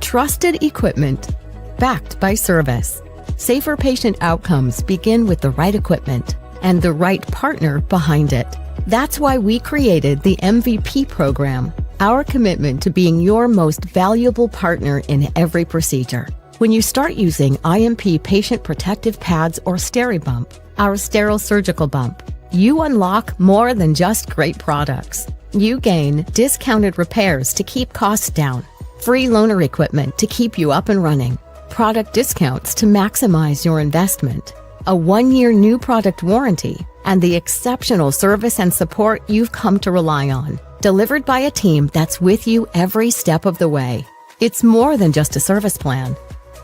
Trusted equipment backed by service. Safer patient outcomes begin with the right equipment and the right partner behind it. That's why we created the MVP program, our commitment to being your most valuable partner in every procedure. When you start using IMP patient protective pads or Sterile, our sterile surgical bump, you unlock more than just great products. You gain discounted repairs to keep costs down, free loaner equipment to keep you up and running, product discounts to maximize your investment, a 1-year new product warranty, and the exceptional service and support you've come to rely on, delivered by a team that's with you every step of the way. It's more than just a service plan.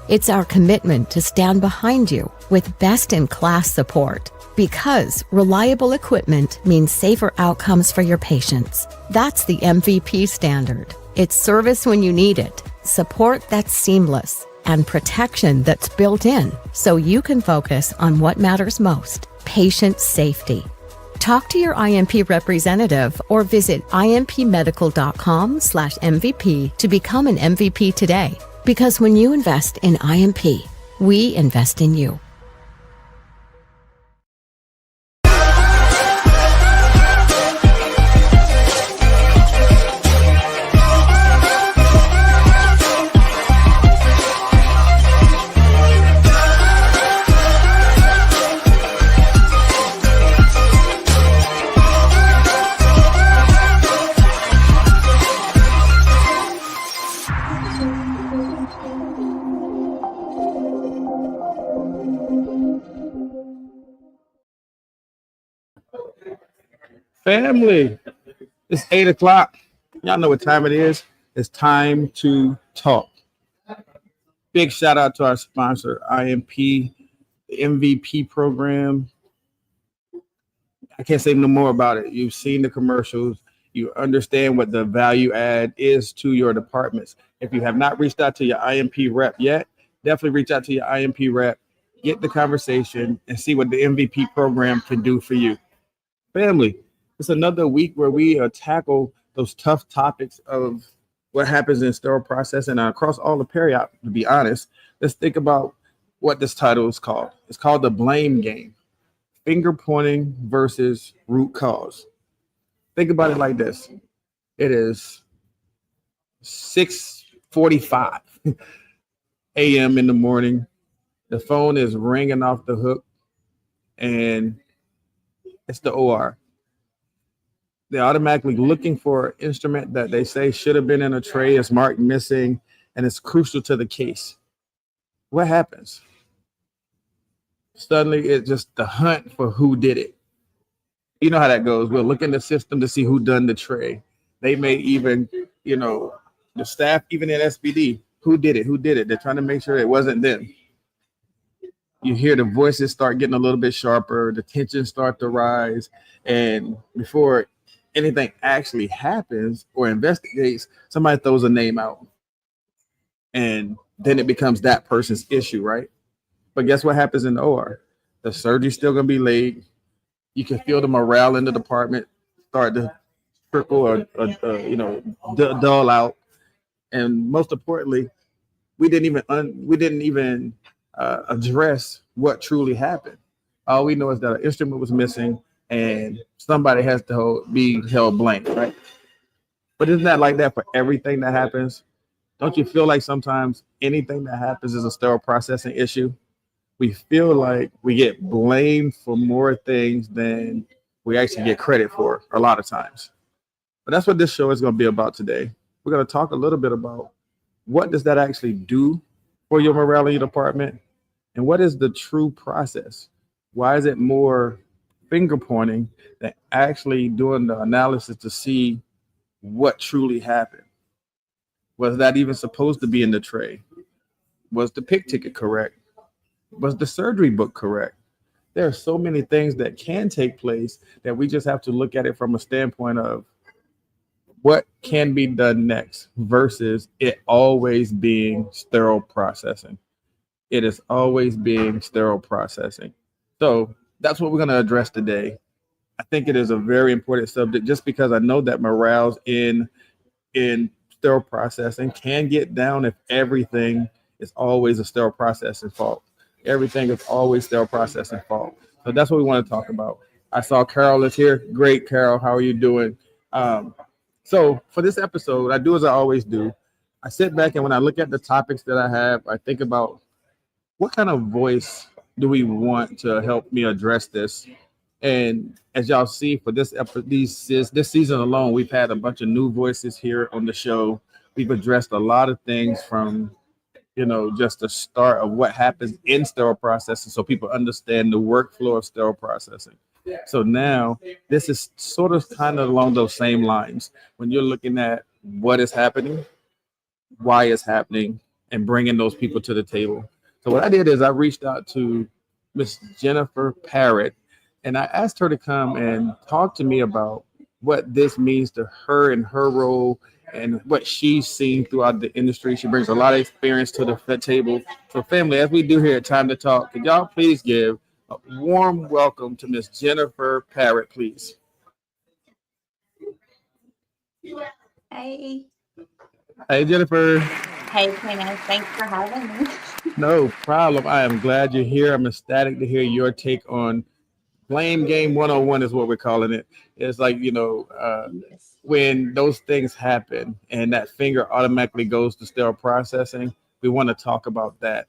It's our commitment to stand behind you with best-in-class support, because reliable equipment means safer outcomes for your patients. That's the MVP standard. It's service when you need it, support that's seamless, and protection that's built in so you can focus on what matters most: patient safety. Talk to your IMP representative or visit impmedical.com/MVP to become an MVP today. Because when you invest in IMP, we invest in you. Family, it's 8 o'clock. Y'all know what time it is. It's time to talk. Big shout out to our sponsor, IMP, the MVP program. I can't say no more about it. You've seen the commercials. You understand what the value add is to your departments. If you have not reached out to your IMP rep yet, definitely reach out to your IMP rep, get the conversation, and see what the MVP program can do for you. Family, it's another week where we tackle those tough topics of what happens in sterile processing across all the period. To be honest, let's think about what this title is called. It's called the blame game: finger pointing versus root cause. Think about it like this: it is 6:45 a.m. in the morning. The phone is ringing off the hook, and it's the OR. They're automatically looking for an instrument that they say should have been in a tray, is marked missing, and it's crucial to the case. What happens? Suddenly, it's just the hunt for who did it. You know how that goes. We'll look in the system to see who done the tray. They may even, the staff, even in SBD, who did it? They're trying to make sure it wasn't them. You hear the voices start getting a little bit sharper, the tension start to rise, and before anything actually happens or investigates, somebody throws a name out, and then it becomes that person's issue, right? But guess what happens in the OR? The surgery's still going to be late. You can feel the morale in the department start to trickle or dull out. And most importantly, we didn't even address what truly happened. All we know is that an instrument was missing and somebody has to be held blame, right? But isn't that like that for everything that happens? Don't you feel like sometimes anything that happens is a sterile processing issue? We feel like we get blamed for more things than we actually get credit for a lot of times. But that's what this show is going to be about today. We're going to talk a little bit about what does that actually do for your morale in your department, and what is the true process? Why is it more finger pointing than actually doing the analysis to see what truly happened? Was that even supposed to be in the tray? Was the pick ticket correct? Was the surgery book correct? There are so many things that can take place that we just have to look at it from a standpoint of what can be done next versus it always being sterile processing. It is always being sterile processing. So that's what we're going to address today. I think it is a very important subject just because I know that morale in sterile processing can get down if everything is always a sterile processing fault. Everything is always sterile processing fault. So that's what we want to talk about. I saw Carol is here. Great, Carol. How are you doing? So for this episode, I do as I always do. I sit back and when I look at the topics that I have, I think about what kind of voice do we want to help me address this? And as y'all see for this this season alone, we've had a bunch of new voices here on the show. We've addressed a lot of things from just the start of what happens in sterile processing so people understand the workflow of sterile processing. So now this is sort of kind of along those same lines when you're looking at what is happening, why it's happening, and bringing those people to the table. So what I did is I reached out to Miss Jennifer Parrott, and I asked her to come and talk to me about what this means to her and her role and what she's seen throughout the industry. She brings a lot of experience to the table. So family, as we do here at Time to Talk, could y'all please give a warm welcome to Miss Jennifer Parrott, please. Hey. Hey, Jennifer. Hey, Kenneth. Thanks for having me. No problem. I am glad you're here. I'm ecstatic to hear your take on Blame Game 101 is what we're calling it. It's like, Yes. when those things happen and that finger automatically goes to sterile processing, we want to talk about that.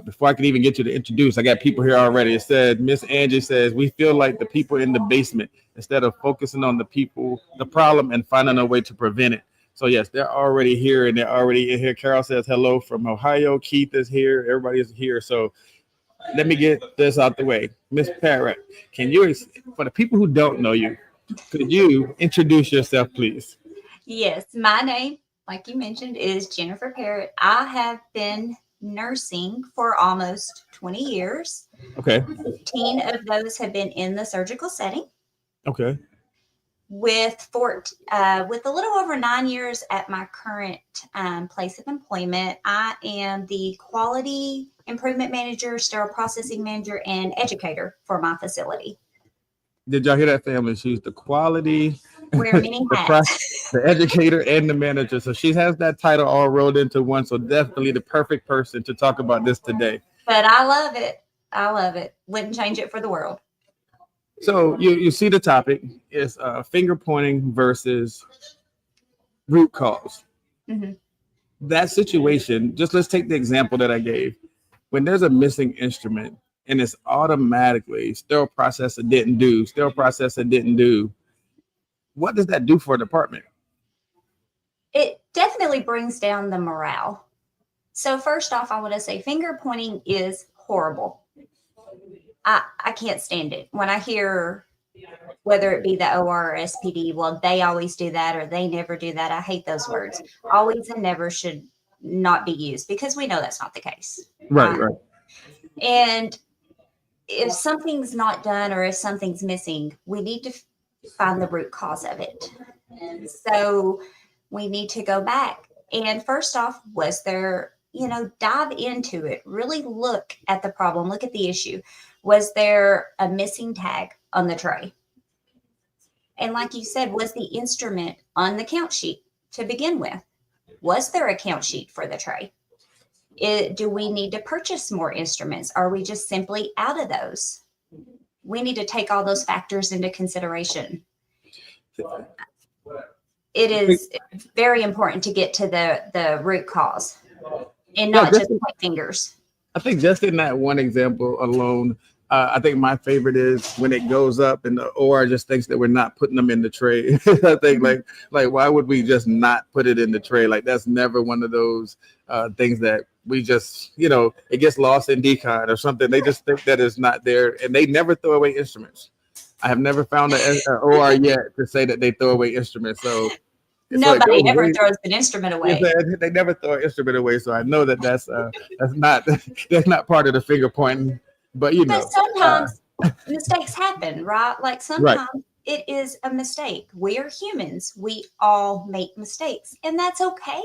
Before I can even get you to introduce, I got people here already. It said, Miss Angie says, we feel like the people in the basement instead of focusing on the problem and finding a way to prevent it. So yes, they're already here and they're already in here. Carol says hello from Ohio. Keith is here. Everybody is here. So let me get this out the way. Miss Parrott, can you, for the people who don't know you, could you introduce yourself, please? Yes, my name, like you mentioned, is Jennifer Parrott. I have been nursing for almost 20 years. Okay. 15 of those have been in the surgical setting. Okay. With a little over 9 years at my current place of employment, I am the quality improvement manager, sterile processing manager, and educator for my facility. Did y'all hear that, family? She's the quality, Wear many hats. the educator, and the manager. So she has that title all rolled into one. So definitely the perfect person to talk about this today. But I love it. I love it. Wouldn't change it for the world. So you see the topic is finger pointing versus root cause. Mm-hmm. That situation, just let's take the example that I gave. When there's a missing instrument and it's automatically sterile processor didn't do, what does that do for a department? It definitely brings down the morale. So first off, I want to say finger pointing is horrible. I can't stand it. When I hear whether it be the OR or SPD, well, they always do that or they never do that. I hate those words. Always and never should not be used because we know that's not the case. Right. And if something's not done or if something's missing, we need to find the root cause of it. So we need to go back. And first off, was there, dive into it, really look at the problem, look at the issue. Was there a missing tag on the tray? And like you said, was the instrument on the count sheet to begin with? Was there a count sheet for the tray? Do we need to purchase more instruments? Are we just simply out of those? We need to take all those factors into consideration. It is very important to get to the root cause and not just point fingers. I think just in that one example alone, I think my favorite is when it goes up and the OR just thinks that we're not putting them in the tray. I think like why would we just not put it in the tray? Like that's never one of those things that we just, it gets lost in decon or something. They just think that it's not there and they never throw away instruments. I have never found an OR yet to say that they throw away instruments. So nobody ever throws an instrument away. They never throw an instrument away. So I know that's not part of the finger pointing. But sometimes mistakes happen, right? Like sometimes it is a mistake. We are humans. We all make mistakes, and that's okay.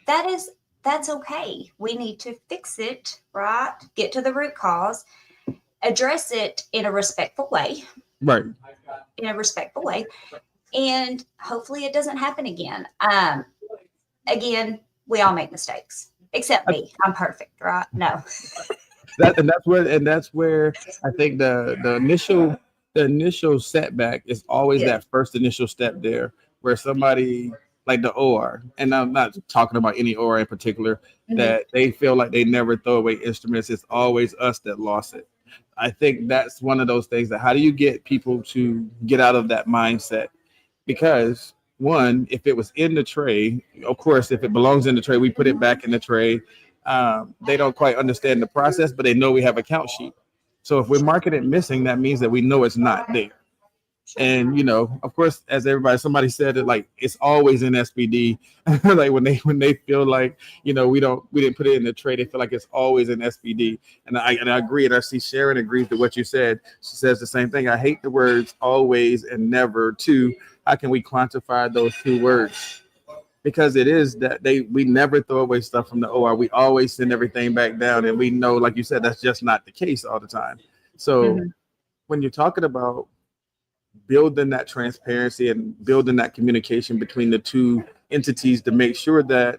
That's okay. We need to fix it, right? Get to the root cause, address it in a respectful way. Right. In a respectful way. And hopefully it doesn't happen again. again, we all make mistakes, except me. I'm perfect, right? No. That's where I think the initial setback is always Yeah. that first initial step there, where somebody like the OR, and I'm not talking about any OR in particular, Mhm. that they feel like they never throw away instruments. It's always us that lost it. I think that's one of those things that how do you get people to get out of that mindset? Because one, if it was in the tray, of course, if it belongs in the tray, we put it back in the tray. They don't quite understand the process, but they know we have a count sheet. So if we're marking it missing, that means that we know it's not there. And of course, as somebody said it, like it's always in SPD. Like when they feel like we didn't put it in the tray, they feel like it's always in SPD. And I agree, and I see Sharon agrees with what you said. She says the same thing. I hate the words always and never too. How can we quantify those two words? Because it is that we never throw away stuff from the OR. We always send everything back down, and we know, like you said, that's just not the case all the time. So Mhm. when you're talking about building that transparency and building that communication between the two entities to make sure that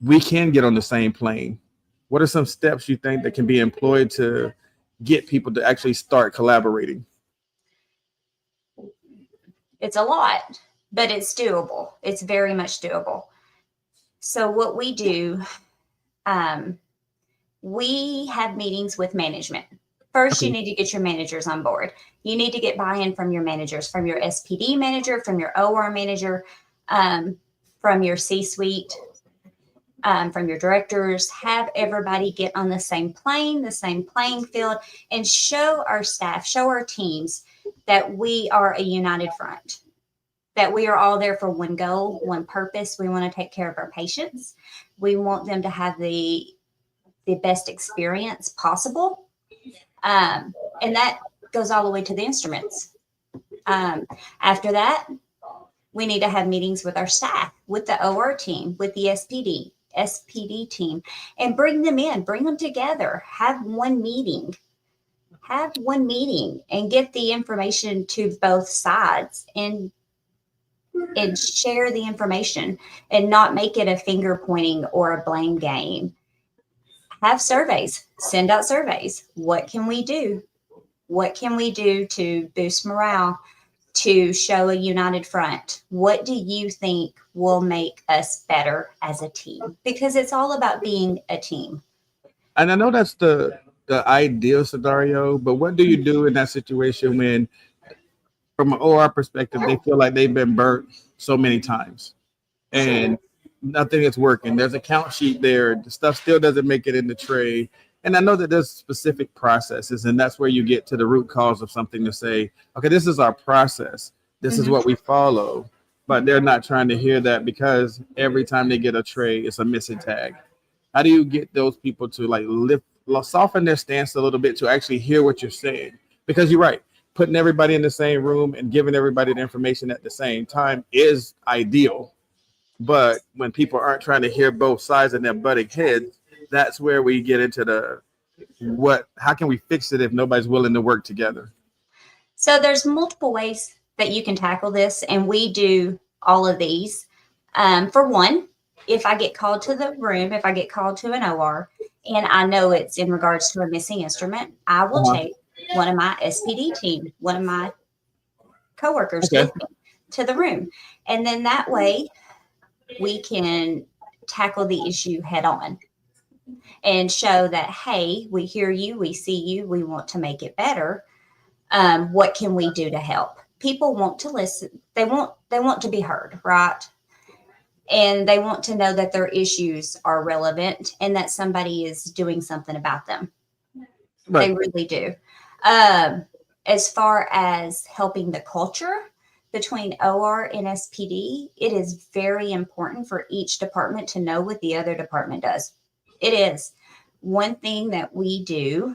we can get on the same plane, what are some steps you think that can be employed to get people to actually start collaborating? It's a lot, but it's doable. It's very much doable. So what we do, um, we have meetings with management. First, you Okay. need to get your managers on board. You need to get buy-in from your managers, from your SPD manager, from your OR manager, um, from your C-suite, from your directors. Have everybody get on the same plane, the same playing field, and show our staff, show our teams that we are a united front, that we are all there for one goal, one purpose. We want to take care of our patients. We want them to have the best experience possible. And that goes all the way to the instruments. After that, we need to have meetings with our staff, with the OR team, with the SPD team, and bring them in, bring them together, have one meeting and get the information to both sides and share the information and not make it a finger pointing or a blame game. Have surveys, send out surveys. What can we do? What can we do to boost morale, to show a united front? What do you think will make us better as a team? Because it's all about being a team. And I know that's the ideal scenario, but what do you do in that situation when, from an OR perspective, they feel like they've been burnt so many times and nothing is working? There's a count sheet there. The stuff still doesn't make it in the tray. And I know that there's specific processes, and that's where you get to the root cause of something to say, okay, this is our process. This is Mhm. what we follow. But they're not trying to hear that because every time they get a tray, it's a missing tag. How do you get those people to like soften their stance a little bit to actually hear what you're saying? Because you're right, putting everybody in the same room and giving everybody the information at the same time is ideal. But when people aren't trying to hear both sides and they're butting heads, that's where we get into how can we fix it if nobody's willing to work together? So there's multiple ways that you can tackle this, and we do all of these. For one, if I get called to the room, if I get called to an OR, and I know it's in regards to a missing instrument, I will Uh-huh. take one of my SPD team, one of my coworkers Okay. with me to the room. And then that way we can tackle the issue head on and show that, hey, we hear you, we see you, we want to make it better. What can we do to help? People want to listen. They want to be heard, right? And they want to know that their issues are relevant and that somebody is doing something about them. Right. They really do. As far as helping the culture between OR and SPD, it is very important for each department to know what the other department does. It is one thing that we do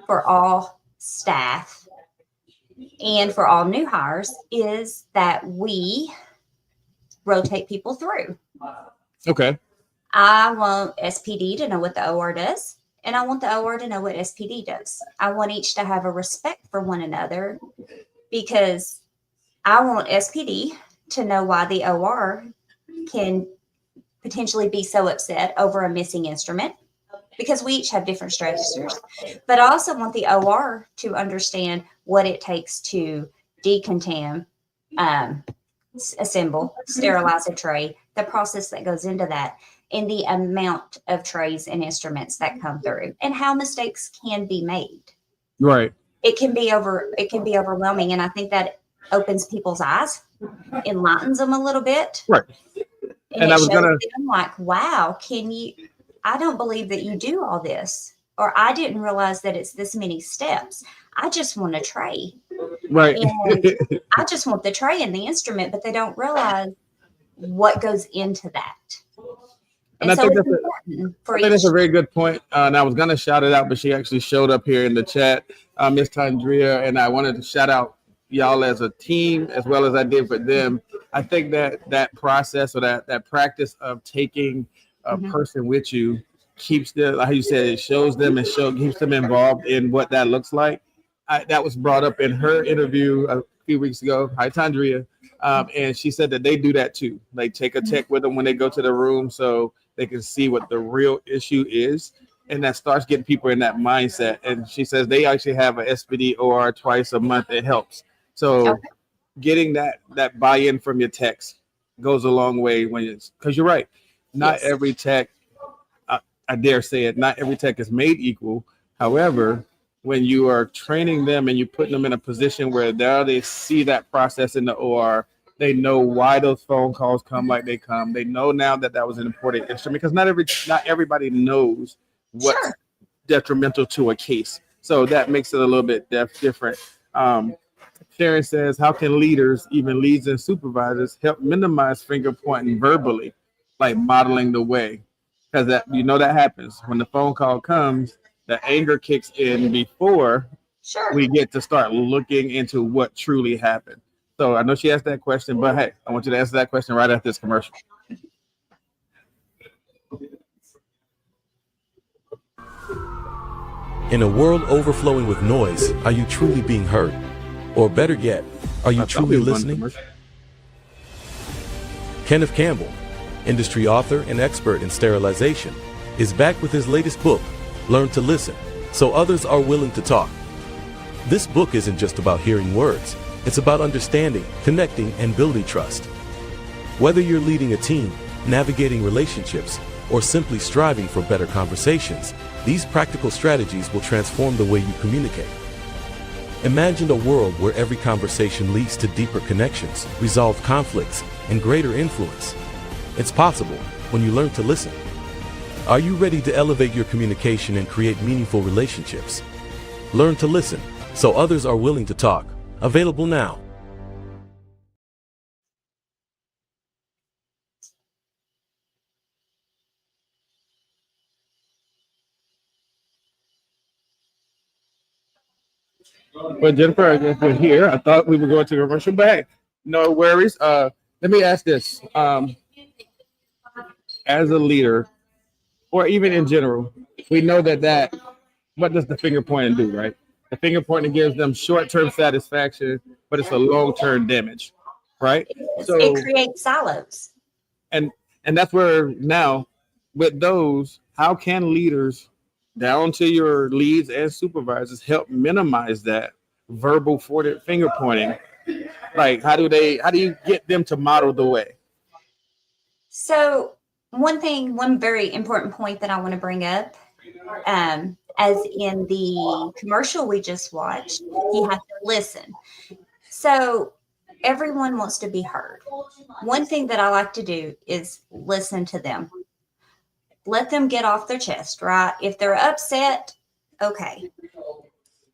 for all staff and for all new hires is that we rotate people through. Okay. I want SPD to know what the OR does, and I want the OR to know what SPD does. I want each to have a respect for one another because I want SPD to know why the OR can potentially be so upset over a missing instrument, because we each have different stressors. But I also want the OR to understand what it takes to decontam, assemble, sterilize a tray, the process that goes into that, and the amount of trays and instruments that come through, and how mistakes can be made. Right. It can be overwhelming, and I think that opens people's eyes, enlightens them a little bit. Right. And it shows them like, wow, I don't believe that you do all this, or I didn't realize that it's this many steps. I just want a tray. Right. And I just want the tray and the instrument, but they don't realize what goes into that. And I think that's a very good point. And I was going to shout it out, but she actually showed up here in the chat, Miss Tandria, and I wanted to shout out y'all as a team as well as I did for them. I think that process or that practice of taking a person with you keeps them, like you said, it shows them and keeps them involved in what that looks like. That was brought up in her interview a few weeks ago. Hi, Tandria. And she said that they do that too. They take a tech with them when they go to the room so they can see what the real issue is. And that starts getting people in that mindset. And she says they actually have an SPD OR twice a month. It helps. So getting that buy-in from your techs goes a long way because you're right. Not every tech, I dare say it, not every tech is made equal. However, when you are training them and you put them in a position where they see that process in the OR, they know why those phone calls come like they come. They know now that was an important instrument, because not everybody knows what's detrimental to a case. So that makes it a little bit different. Sharon says, how can leaders, even leads and supervisors, help minimize finger pointing verbally, like modeling the way? Because that happens when the phone call comes. The anger kicks in before we get to start looking into what truly happened. So I know she asked that question, but hey, I want you to answer that question right after this commercial. In a world overflowing with noise, are you truly being heard? Or better yet, are you truly listening? Kenneth Campbell, industry author and expert in sterilization, is back with his latest book, Learn to Listen, so others are willing to talk. This book isn't just about hearing words. It's about understanding, connecting, and building trust. Whether you're leading a team, navigating relationships, or simply striving for better conversations, these practical strategies will transform the way you communicate. Imagine a world where every conversation leads to deeper connections, resolved conflicts, and greater influence. It's possible when you learn to listen. Are you ready to elevate your communication and create meaningful relationships? Learn to listen, so others are willing to talk. Available now. Well, Jennifer, if we're here, I thought we were going to commercial, but hey, no worries. Let me ask this. As a leader, or even in general, we know that what does the finger pointing do, right? The finger pointing gives them short-term satisfaction, but it's a long-term damage, right? So it creates silos. And that's where now, with those, how can leaders down to your leads and supervisors help minimize that verbal finger pointing? Like, how do you get them to model the way? So one very important point that I want to bring up, as in the commercial we just watched, you have to listen. So everyone wants to be heard. One thing that I like to do is listen to them. Let them get off their chest, right? If they're upset, okay.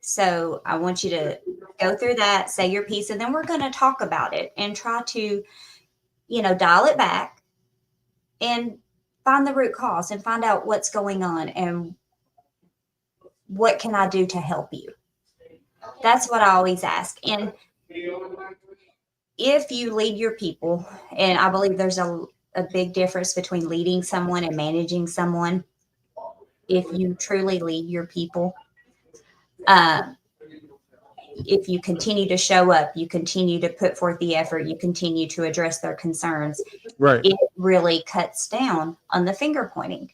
So I want you to go through that, say your piece, and then we're going to talk about it and try to, dial it back and find the root cause and find out what's going on and what can I do to help you. That's what I always ask. And if you lead your people, and I believe there's a big difference between leading someone and managing someone. If you truly lead your people, if you continue to show up, you continue to put forth the effort, you continue to address their concerns, Right. it really cuts down on the finger pointing.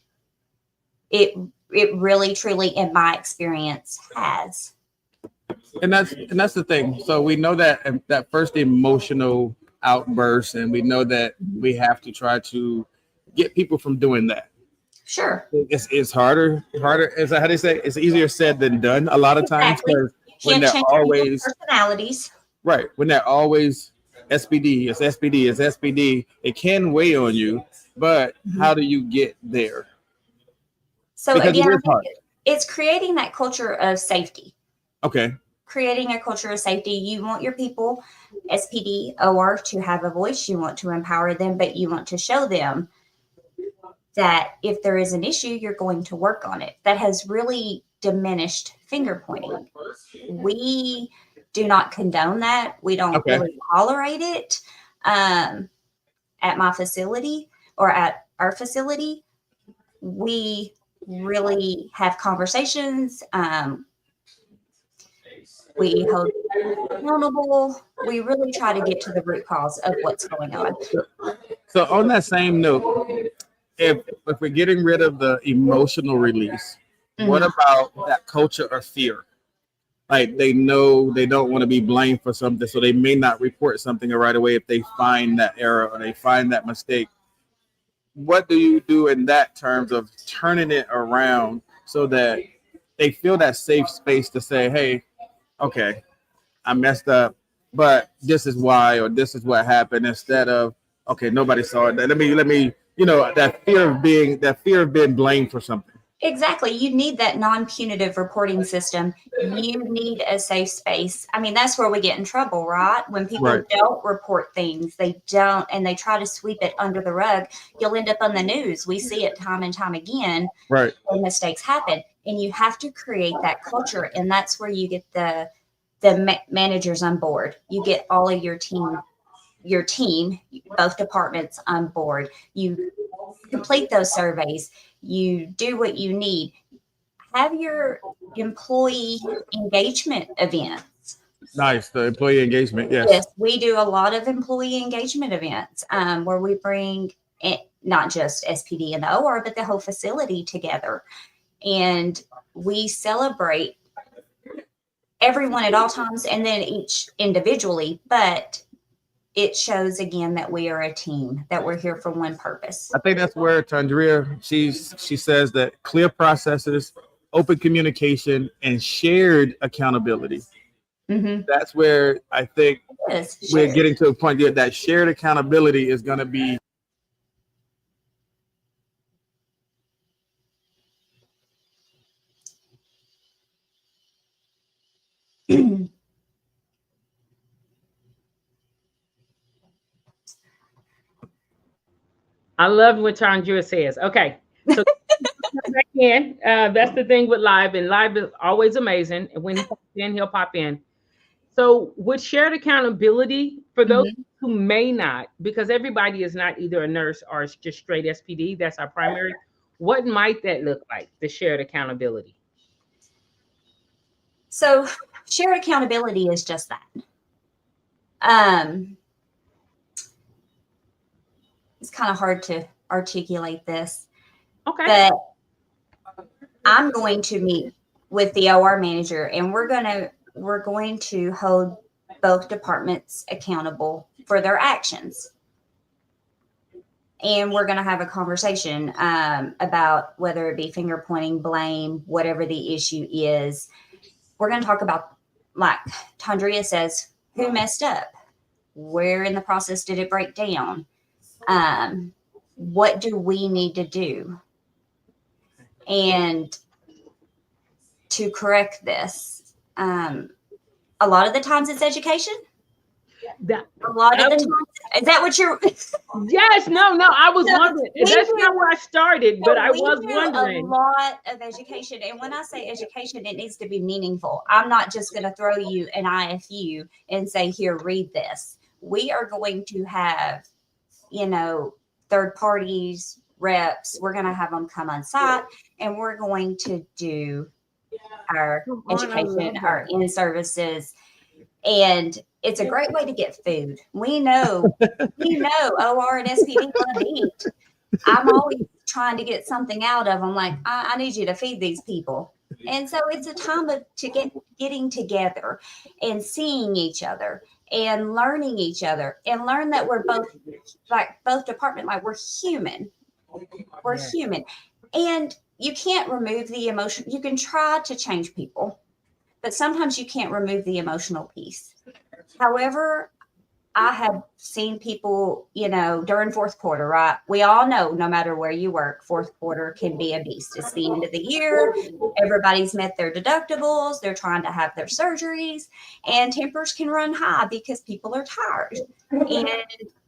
It really, truly, in my experience, has. And that's the thing. So we know that first emotional outburst, and we know that we have to try to get people from doing that. Sure. It's harder. Is that how they say? It's easier said than done a lot of times, Exactly. because when Can't they're change always people's personalities. right, when they're always SPD, it's SPD, it's SPD, it can weigh on you. But how do you get there? So Because again, it is hard. it's creating that culture of safety. Okay. Creating a culture of safety. You want your people, SPD, OR, to have a voice. You want to empower them, but you want to show them that if there is an issue, you're going to work on it. That has really diminished finger pointing. We do not condone that. We don't really tolerate it at my facility or at our facility. We really have conversations. We hold accountable. We really try to get to the root cause of what's going on. So on that same note, if we're getting rid of the emotional release, what about that culture of fear? Like, they know they don't want to be blamed for something, so they may not report something right away if they find that error or they find that mistake. What do you do in that terms of turning it around so that they feel that safe space to say, hey, okay, I messed up, but this is why, or this is what happened, instead of, okay, nobody saw it. Let me, that fear of being blamed for something. Exactly. You need that non-punitive reporting system. You need a safe space. I mean, that's where we get in trouble, right? When people don't report things, they try to sweep it under the rug. You'll end up on the news. We see it time and time again. Right. When mistakes happen, and you have to create that culture. And that's where you get the managers on board. You get all of your team, both departments on board. You complete those surveys. You do what you need. Have your employee engagement events. Nice. The employee engagement. Yes. Yes, we do a lot of employee engagement events where we bring not just SPD and the OR, but the whole facility together. And we celebrate everyone at all times, and then each individually, but it shows again that we are a team, that we're here for one purpose. I think that's where Tandria, she says that clear processes, open communication, and shared accountability. That's where I think we're getting to a point that shared accountability is going to be. I love what Tandria says. Okay, so back in. That's the thing with live, and live is always amazing. And when he pops in, he'll pop in. So with shared accountability, for those who may not, because everybody is not either a nurse or just straight SPD, that's our primary. What might that look like, the shared accountability? So shared accountability is just that. It's kind of hard to articulate this. Okay. But I'm going to meet with the OR manager, and we're going to hold both departments accountable for their actions. And we're going to have a conversation about whether it be finger pointing, blame, whatever the issue is. We're going to talk about, like Tandria says, who messed up? Where in the process did it break down? What do we need to do? And to correct this, a lot of the times it's education. A lot of the times, is that what you're? Yes, no, I was wondering. That's not where I started, but I was wondering. A lot of education, and when I say education, it needs to be meaningful. I'm not just going to throw you an IFU and say, "Here, read this." We are going to have, third parties, reps. We're going to have them come on site, and we're going to do our education, our in services, And it's a great way to get food. We know OR and SPD love to eat. I'm always trying to get something out of them. Like, I need you to feed these people. And so it's a time of getting together and seeing each other and learning each other and learn that we're both, like both department, like we're human. We're human. And you can't remove the emotion. You can try to change people, but sometimes you can't remove the emotional piece. However, I have seen people, during fourth quarter, right? We all know no matter where you work, fourth quarter can be a beast. It's the end of the year. Everybody's met their deductibles. They're trying to have their surgeries, and tempers can run high because people are tired. And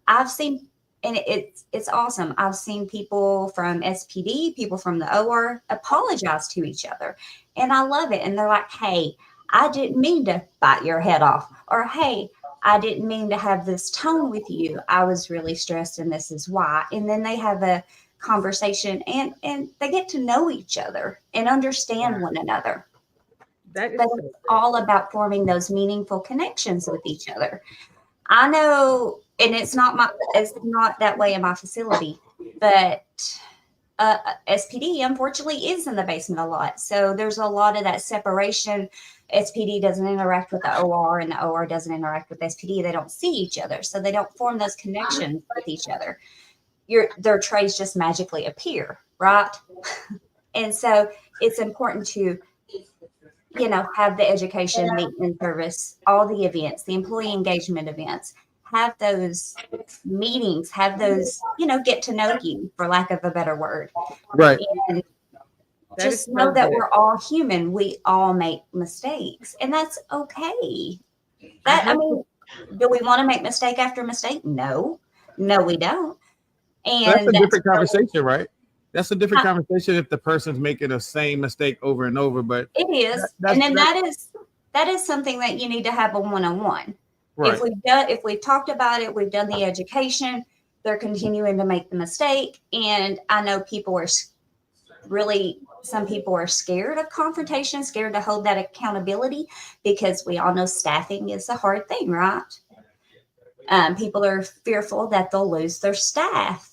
I've seen, and it's awesome. I've seen people from SPD, people from the OR apologize to each other. And I love it. And they're like, hey, I didn't mean to bite your head off. Or, hey, I didn't mean to have this tone with you. I was really stressed and this is why. And then they have a conversation and they get to know each other and understand one another. That is But it's all about forming those meaningful connections with each other. I know, and it's not that way in my facility, but SPD unfortunately is in the basement a lot. So there's a lot of that separation. SPD doesn't interact with the OR and the OR doesn't interact with SPD. They don't see each other. So they don't form those connections with each other. Their trays just magically appear, right? And so it's important to, have the education, maintenance service, all the events, the employee engagement events, have those meetings, have those, get to know you, for lack of a better word. Right. And just know that we're all human. We all make mistakes, and that's okay. Do we want to make mistake after mistake? No, we don't. And that's a different conversation, right? That's a different conversation if the person's making the same mistake over and over. But it is, and then that is something that you need to have a one-on-one. Right. If we've talked about it, we've done the education. They're continuing to make the mistake, and I know some people are scared of confrontation, scared to hold that accountability, because we all know staffing is a hard thing, right? People are fearful that they'll lose their staff.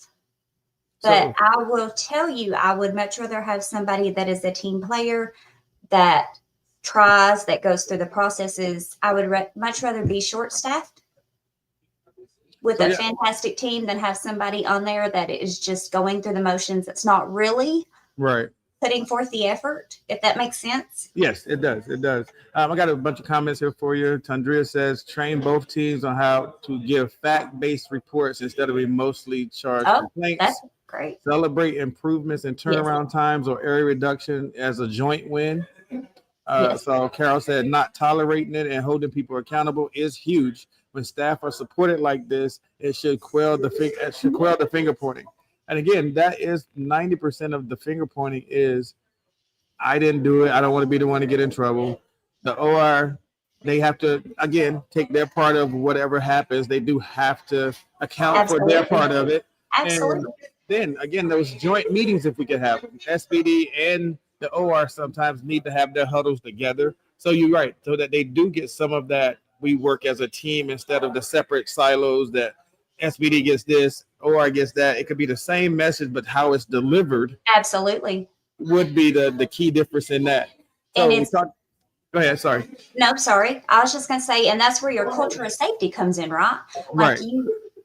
But I will tell you, I would much rather have somebody that is a team player, that tries, that goes through the processes. I would much rather be short-staffed with a fantastic team than have somebody on there that is just going through the motions. That's not really right. Putting forth the effort, if that makes sense. Yes, it does. It does. I got a bunch of comments here for you. Tandria says, train both teams on how to give fact-based reports instead of emotionally charged complaints. That's great. Celebrate improvements in turnaround times or area reduction as a joint win. So Carol said, not tolerating it and holding people accountable is huge. When staff are supported like this, it should quell the finger pointing. And again, that is 90% of the finger pointing is, I didn't do it. I don't want to be the one to get in trouble. The OR, they have to, again, take their part of whatever happens. They do have to account for their part of it. Absolutely. And then, again, those joint meetings, if we could have them, SPD and the OR sometimes need to have their huddles together. So you're right, so that they do get some of that. We work as a team instead of the separate silos that SPD gets this, OR gets that. It could be the same message, but how it's delivered. Absolutely. Would be the key difference in that. So go ahead. Sorry. No, sorry. I was just going to say, and that's where your culture of safety comes in, right? Like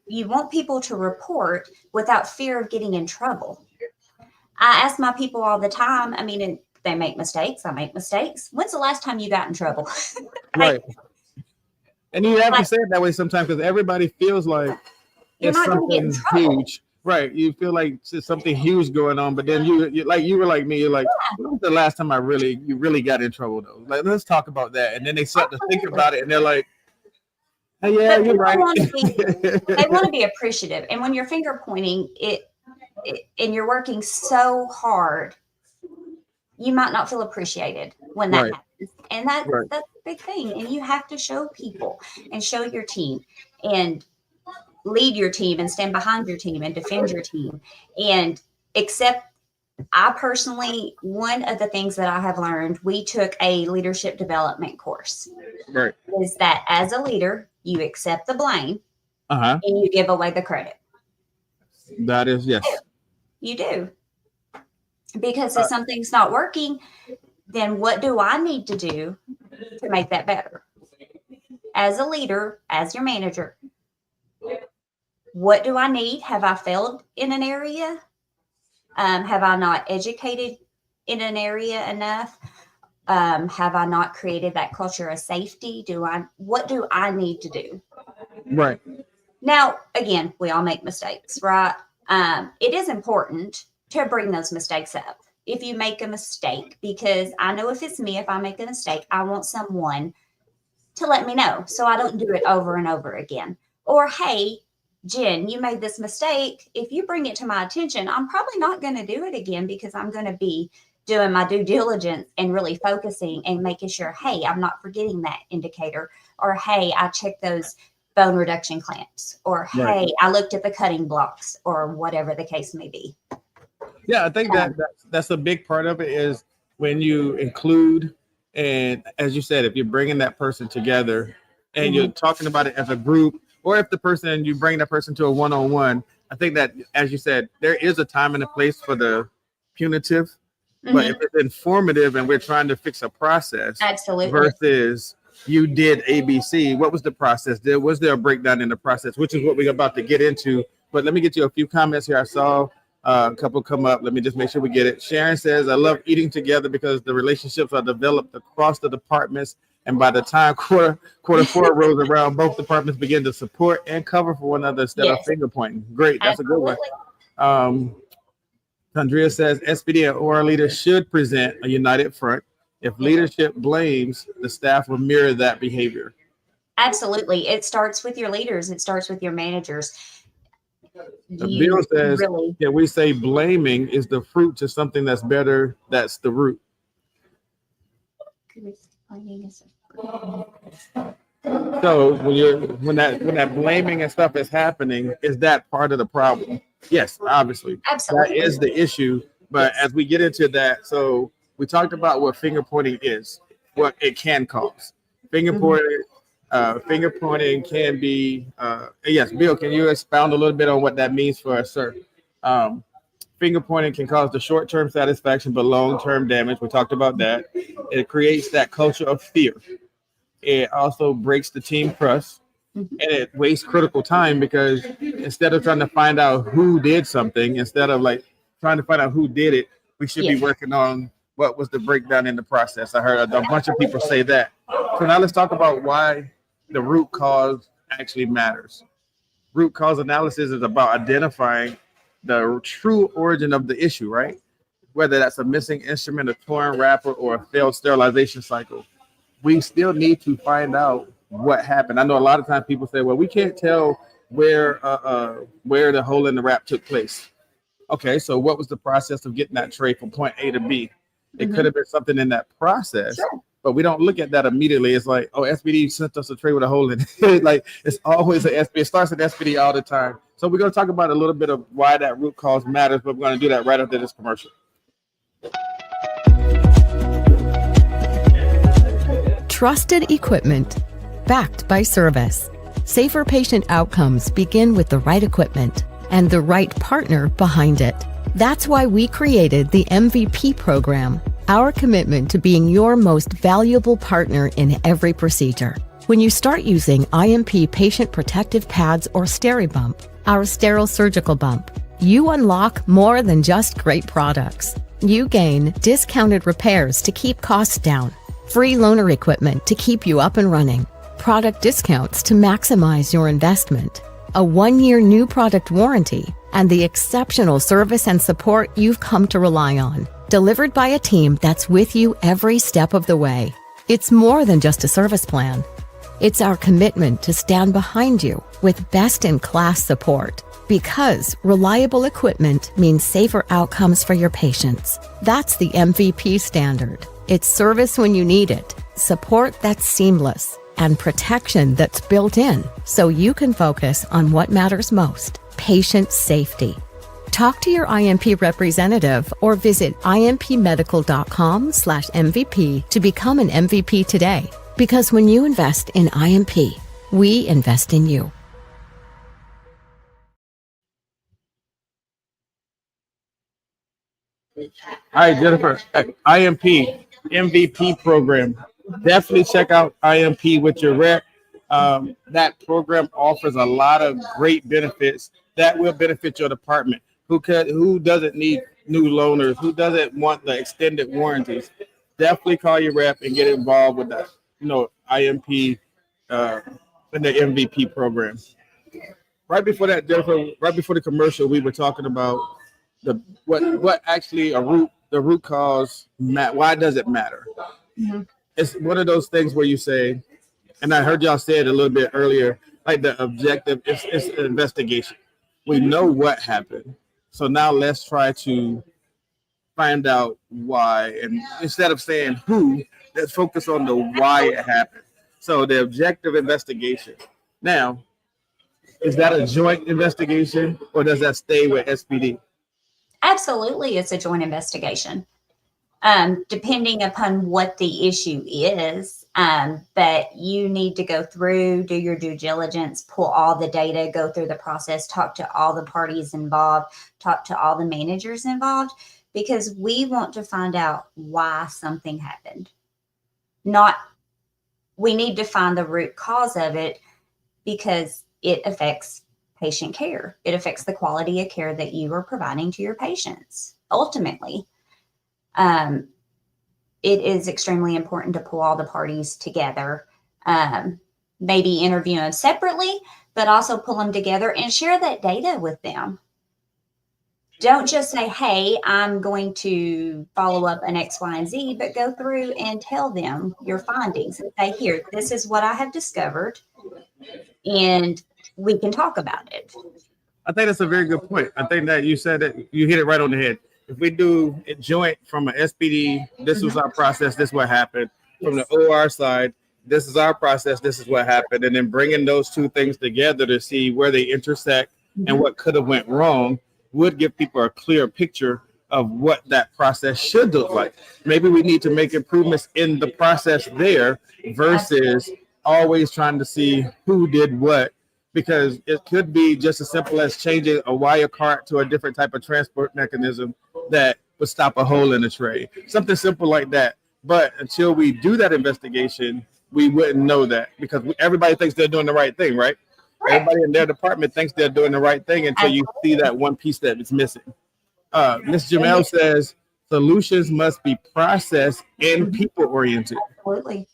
you want people to report without fear of getting in trouble. I ask my people all the time. I mean, they make mistakes. I make mistakes. When's the last time you got in trouble? Right. And you have to say it that way sometimes because everybody feels like it's something huge. Right. You feel like it's something huge going on, but then you were like me. You're like, when was the last time you really got in trouble though? Like, let's talk about that. And then they start to think about it and they're like, oh, yeah, you're right. They want to be appreciative. And when you're finger pointing and you're working so hard, you might not feel appreciated when that happens. And that's a big thing. And you have to show people and show your team and lead your team and stand behind your team and defend your team and accept I personally, one of the things that I have learned, we took a leadership development course, Right. is that as a leader, you accept the blame Uh-huh. and you give away the credit. That is, yes. You do. Because if something's not working, then what do I need to do to make that better? As a leader, as your manager, what do I need? Have I failed in an area? Have I not educated in an area enough? Have I not created that culture of safety? What do I need to do? Right. Now, again, we all make mistakes, right? It is important to bring those mistakes up. If you make a mistake, because I know if it's me, if I make a mistake, I want someone to let me know so I don't do it over and over again. Or, hey, Jen, you made this mistake. If you bring it to my attention, I'm probably not going to do it again because I'm going to be doing my due diligence and really focusing and making sure, hey, I'm not forgetting that indicator. Or, hey, I checked those bone reduction clamps. Or, Right. hey, I looked at the cutting blocks, or whatever the case may be. Yeah, I think that's a big part of it is when you include, and as you said, if you're bringing that person together and you're talking about it as a group, or if you bring that person to a one-on-one, I think that, as you said, there is a time and a place for the punitive, but if it's informative and we're trying to fix a process, Absolutely. versus you did ABC, what was the process? Was there a breakdown in the process, which is what we're about to get into. But let me get you a few comments here. I saw a couple come up. Let me just make sure we get it. Sharon says, I love eating together because the relationships are developed across the departments. And by the time quarter four rolls around, both departments begin to support and cover for one another instead of finger pointing. Great. That's a good one. Andrea says, SPD and OR leaders should present a united front. If leadership blames, the staff will mirror that behavior. Absolutely. It starts with your leaders. It starts with your managers. Bill says, can we say blaming is the fruit to something that's better? That's the root. So when that blaming and stuff is happening, is that part of the problem? Yes, obviously. Absolutely. That is the issue. But as we get into that, so we talked about what finger pointing is, what it can cause. Finger pointing can be, yes, Bill, can you expound a little bit on what that means for us, sir? Finger pointing can cause the short-term satisfaction, but long-term damage. We talked about that. It creates that culture of fear. It also breaks the team trust, and it wastes critical time because instead of trying to find out who did something, instead of like trying to find out who did it, we should be working on what was the breakdown in the process. I heard a bunch of people say that. So now let's talk about why the root cause actually matters. Root cause analysis is about identifying the true origin of the issue, right? Whether that's a missing instrument, a torn wrapper, or a failed sterilization cycle. We still need to find out what happened. I know a lot of times people say, well, we can't tell where the hole in the wrap took place. Okay, so what was the process of getting that tray from point A to B? It could have been something in that process, but we don't look at that immediately. It's like, oh, SPD sent us a tray with a hole in it. Like, it's always an SPD. It starts at SPD all the time. So we're going to talk about a little bit of why that root cause matters, but we're going to do that right after this commercial. Trusted equipment, backed by service. Safer patient outcomes begin with the right equipment and the right partner behind it. That's why we created the MVP program, our commitment to being your most valuable partner in every procedure. When you start using IMP patient protective pads or SteriBump, our sterile surgical bump, you unlock more than just great products. You gain discounted repairs to keep costs down, free loaner equipment to keep you up and running, product discounts to maximize your investment, a 1-year new product warranty, and the exceptional service and support you've come to rely on, delivered by a team that's with you every step of the way. It's more than just a service plan. It's our commitment to stand behind you with best-in-class support, because reliable equipment means safer outcomes for your patients. That's the MVP standard. It's service when you need it, support that's seamless, and protection that's built in so you can focus on what matters most: patient safety. Talk to your IMP representative or visit impmedical.com/MVP to become an MVP today. Because when you invest in IMP, we invest in you. All right, Jennifer, IMP, MVP program. Definitely check out IMP with your rep. That program offers a lot of great benefits that will benefit your department. Who doesn't need new loaners? Who doesn't want the extended warranties? Definitely call your rep and get involved with that. IMP in the MVP program. Right before that, Jennifer, right before the commercial, we were talking about what actually the root cause. Why does it matter? Mm-hmm. It's one of those things where you say, and I heard y'all say it a little bit earlier, like the objective, it's an investigation. We know what happened. So now let's try to find out why. And instead of saying who, let's focus on the why it happened. So the objective investigation. Now, is that a joint investigation or does that stay with SPD? Absolutely, it's a joint investigation. Depending upon what the issue is, but you need to go through, do your due diligence, pull all the data, go through the process, talk to all the parties involved, talk to all the managers involved, because we want to find out why something happened. We need to find the root cause of it because it affects patient care. It affects the quality of care that you are providing to your patients, ultimately. It is extremely important to pull all the parties together, maybe interview them separately, but also pull them together and share that data with them. Don't just say, hey, I'm going to follow up an X, Y, and Z, but go through and tell them your findings and say, here, this is what I have discovered, and we can talk about it. I think that's a very good point. I think that you said that you hit it right on the head. If we do it joint from an SPD, this was our process, this is what happened. From the OR side, this is our process, this is what happened. And then bringing those two things together to see where they intersect and what could have went wrong would give people a clear picture of what that process should look like. Maybe we need to make improvements in the process there versus always trying to see who did what, because it could be just as simple as changing a wire cart to a different type of transport mechanism that would stop a hole in the tray. Something simple like that. But until we do that investigation, we wouldn't know that because everybody thinks they're doing the right thing, right? Everybody in their department thinks they're doing the right thing until you see that one piece that is missing. Ms. Jamel says solutions must be process and people-oriented. Absolutely.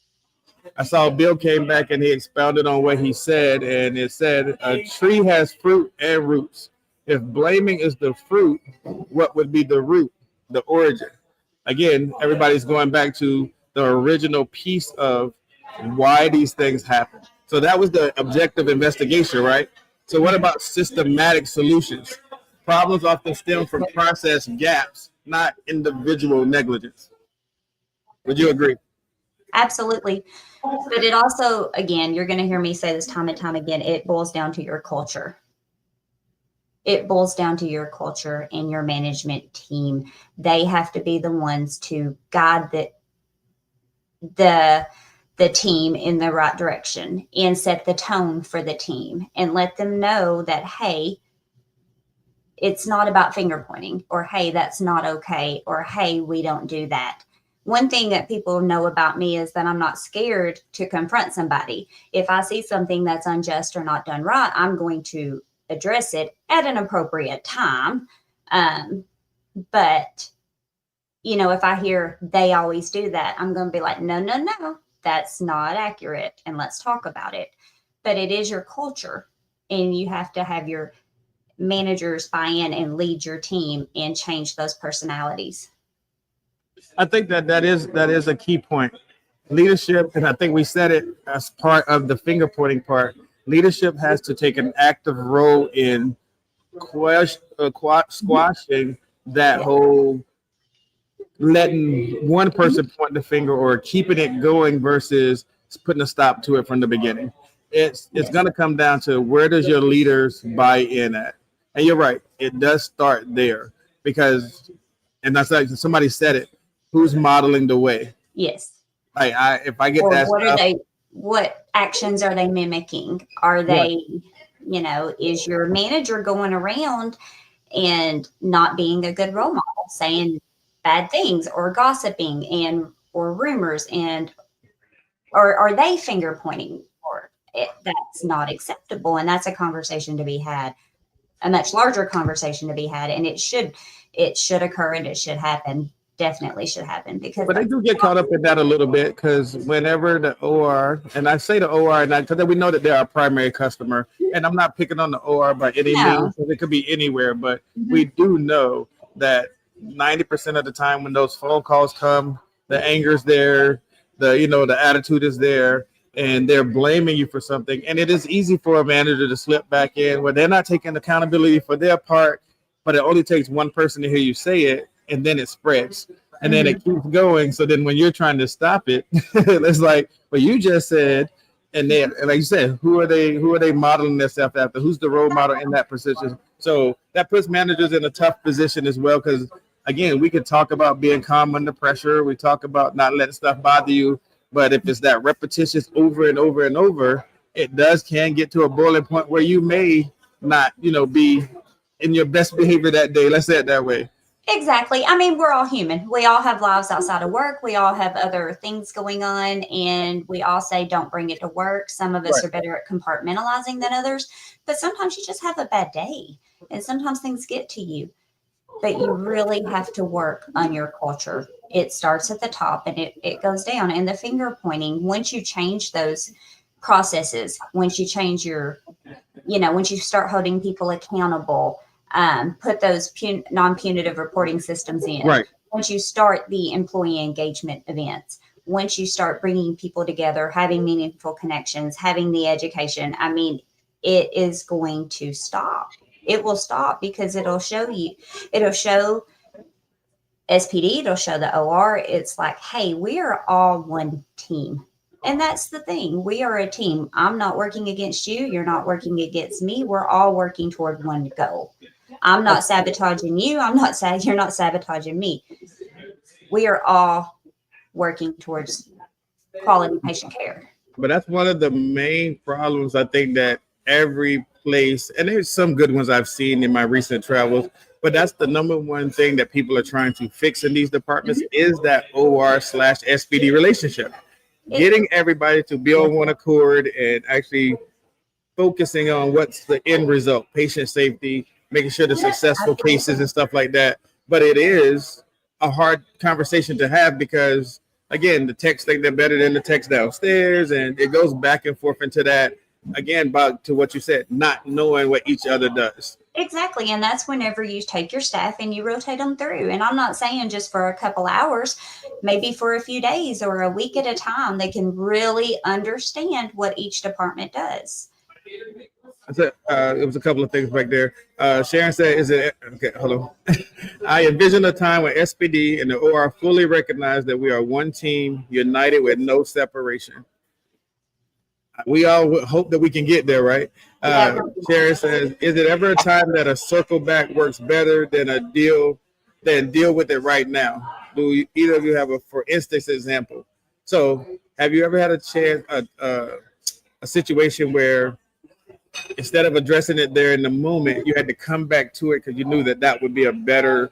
I saw Bill came back and he expounded on what he said, and it said a tree has fruit and roots. If blaming is the fruit, what would be the root, the origin? Again, everybody's going back to the original piece of why these things happen. So that was the objective investigation, right? So what about systematic solutions? Problems often stem from process gaps, not individual negligence. Would you agree? Absolutely. But it also, again, you're going to hear me say this time and time again, it boils down to your culture. It boils down to your culture and your management team. They have to be the ones to guide the team in the right direction and set the tone for the team and let them know that, hey, it's not about finger pointing, or hey, that's not okay, or hey, we don't do that. One thing that people know about me is that I'm not scared to confront somebody. If I see something that's unjust or not done right, I'm going to address it at an appropriate time. But, if I hear they always do that, I'm going to be like, no, that's not accurate. And let's talk about it. But it is your culture, and you have to have your managers buy in and lead your team and change those personalities. I think that is a key point. Leadership, and I think we said it as part of the finger pointing part, leadership has to take an active role in squashing that whole letting one person point the finger or keeping it going versus putting a stop to it from the beginning. It's going to come down to where does your leaders buy in at? And you're right, it does start there because, and that's like somebody said it, who's modeling the way? Yes. If I get Or that what stuff, are they, what actions are they mimicking? Are they, is your manager going around and not being a good role model, saying bad things or gossiping or rumors, or are they finger pointing? Or that's not acceptable, and that's a conversation to be had, a much larger conversation to be had, and it should occur and it should happen. Definitely should happen, because but they do get caught up in that a little bit because whenever the OR, and I say the OR, and because we know that they're our primary customer, and I'm not picking on the OR by any means, because it could be anywhere, but we do know that 90% of the time when those phone calls come, the anger's there, the attitude is there, and they're blaming you for something. And it is easy for a manager to slip back in where they're not taking accountability for their part, but it only takes one person to hear you say it, and then it spreads. And then it keeps going. So then when you're trying to stop it, it's like, well, you just said, and then, like you said, who are they modeling themselves after? Who's the role model in that position? So that puts managers in a tough position as well, because again, we could talk about being calm under pressure. We talk about not letting stuff bother you. But if it's that repetitious over and over and over, it can get to a boiling point where you may not, be in your best behavior that day. Let's say it that way. Exactly. I mean, we're all human. We all have lives outside of work. We all have other things going on, and we all say don't bring it to work. Some of us are better at compartmentalizing than others, but sometimes you just have a bad day, and sometimes things get to you. But you really have to work on your culture. It starts at the top and it goes down. And the finger pointing, once you change those processes, once you change once you start holding people accountable, put those non-punitive reporting systems in. Right. Once you start the employee engagement events, once you start bringing people together, having meaningful connections, having the education, I mean, it is going to stop. It will stop because it'll show SPD, it'll show the OR. It's like, hey, we are all one team. And that's the thing. We are a team. I'm not working against you. You're not working against me. We're all working toward one goal. I'm not sabotaging you. You're not sabotaging me. We are all working towards quality patient care. But that's one of the main problems, I think, that every place, and there's some good ones I've seen in my recent travels, but that's the number one thing that people are trying to fix in these departments is that OR/SPD relationship. Getting everybody to be on one accord and actually focusing on what's the end result, patient safety, making sure the successful cases and stuff like that. But it is a hard conversation to have because, again, the techs think they're better than the techs downstairs, and it goes back and forth into that, again, back to what you said, not knowing what each other does. Exactly. And that's whenever you take your staff and you rotate them through. And I'm not saying just for a couple hours, maybe for a few days or a week at a time, they can really understand what each department does. It was a couple of things back there. Sharon said, okay, hold on. I envision a time when SPD and the OR fully recognize that we are one team, united with no separation. We all hope that we can get there, right? Sharon says, is it ever a time that a circle back works better than deal with it right now? Do either of you have for instance, example? So have you ever had a situation where instead of addressing it there in the moment, you had to come back to it because you knew that would be a better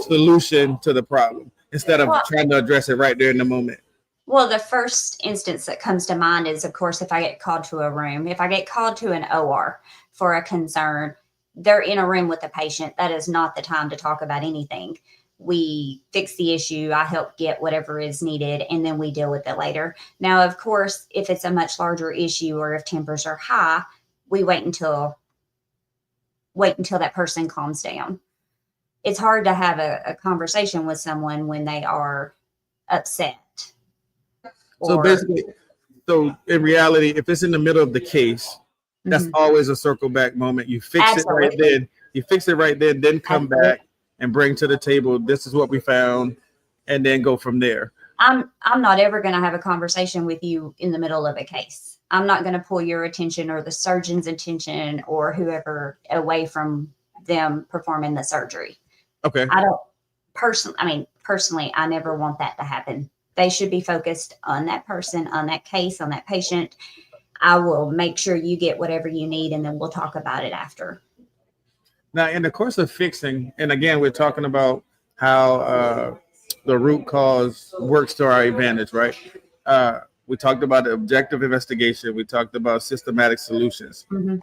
solution to the problem instead of trying to address it right there in the moment? Well, the first instance that comes to mind is, of course, if I get called to a room, if I get called to an OR for a concern, they're in a room with the patient. That is not the time to talk about anything. We fix the issue. I help get whatever is needed, and then we deal with it later. Now, of course, if it's a much larger issue or if tempers are high, we wait until that person calms down. It's hard to have a conversation with someone when they are upset. So basically, in reality, if it's in the middle of the case, that's always a circle back moment. You fix it right then. You fix it right then come back and bring to the table, this is what we found, and then go from there. I'm not ever going to have a conversation with you in the middle of a case. I'm not going to pull your attention or the surgeon's attention or whoever away from them performing the surgery. Okay. I don't personally, I never want that to happen. They should be focused on that person, on that case, on that patient. I will make sure you get whatever you need, and then we'll talk about it after. Now, in the course of fixing, and again, we're talking about how the root cause works to our advantage, right? We talked about the objective investigation. We talked about systematic solutions. Mm-hmm.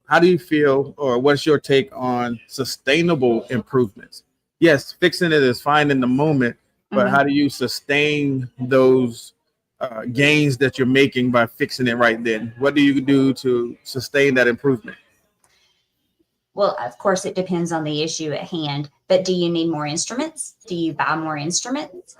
How do you feel, or what's your take on sustainable improvements? Yes, fixing it is fine in the moment, but how do you sustain those gains that you're making by fixing it right then? What do you do to sustain that improvement? Well, of course, it depends on the issue at hand, but do you need more instruments? Do you buy more instruments?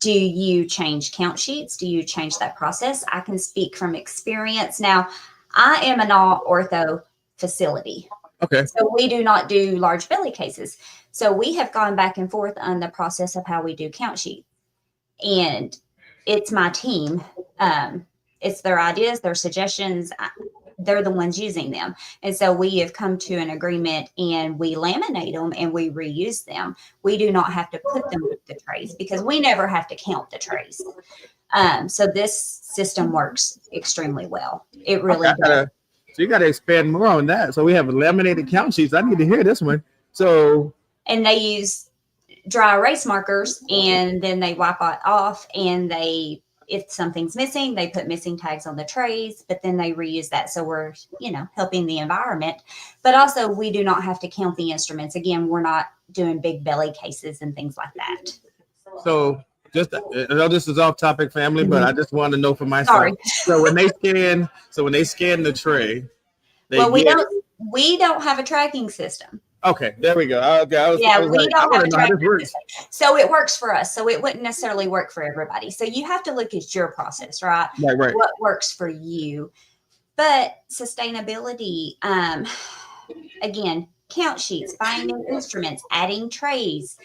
Do you change count sheets? Do you change that process? I can speak from experience. Now, I am an all ortho facility. Okay. So we do not do large belly cases. So we have gone back and forth on the process of how we do count sheets. And it's my team. It's their ideas, their suggestions. They're the ones using them. And so we have come to an agreement, and we laminate them and we reuse them. We do not have to put them with the trays because we never have to count the trays. So this system works extremely well. It really does. So you got to expand more on that. So we have laminated count sheets. I need to hear this one. So, and they use dry erase markers, and then they wipe it off, and if something's missing, they put missing tags on the trays, but then they reuse that. So we're, helping the environment, but also we do not have to count the instruments. Again, we're not doing big belly cases and things like that. So I know this is off topic, family, but I just want to know for myself. Sorry. So when they scan the tray, we don't have a tracking system. Okay, there we go. We don't have a tracking system. So it works for us. So it wouldn't necessarily work for everybody. So you have to look at your process, right? Right. What works for you. But sustainability, again, count sheets, buying new instruments, adding trays,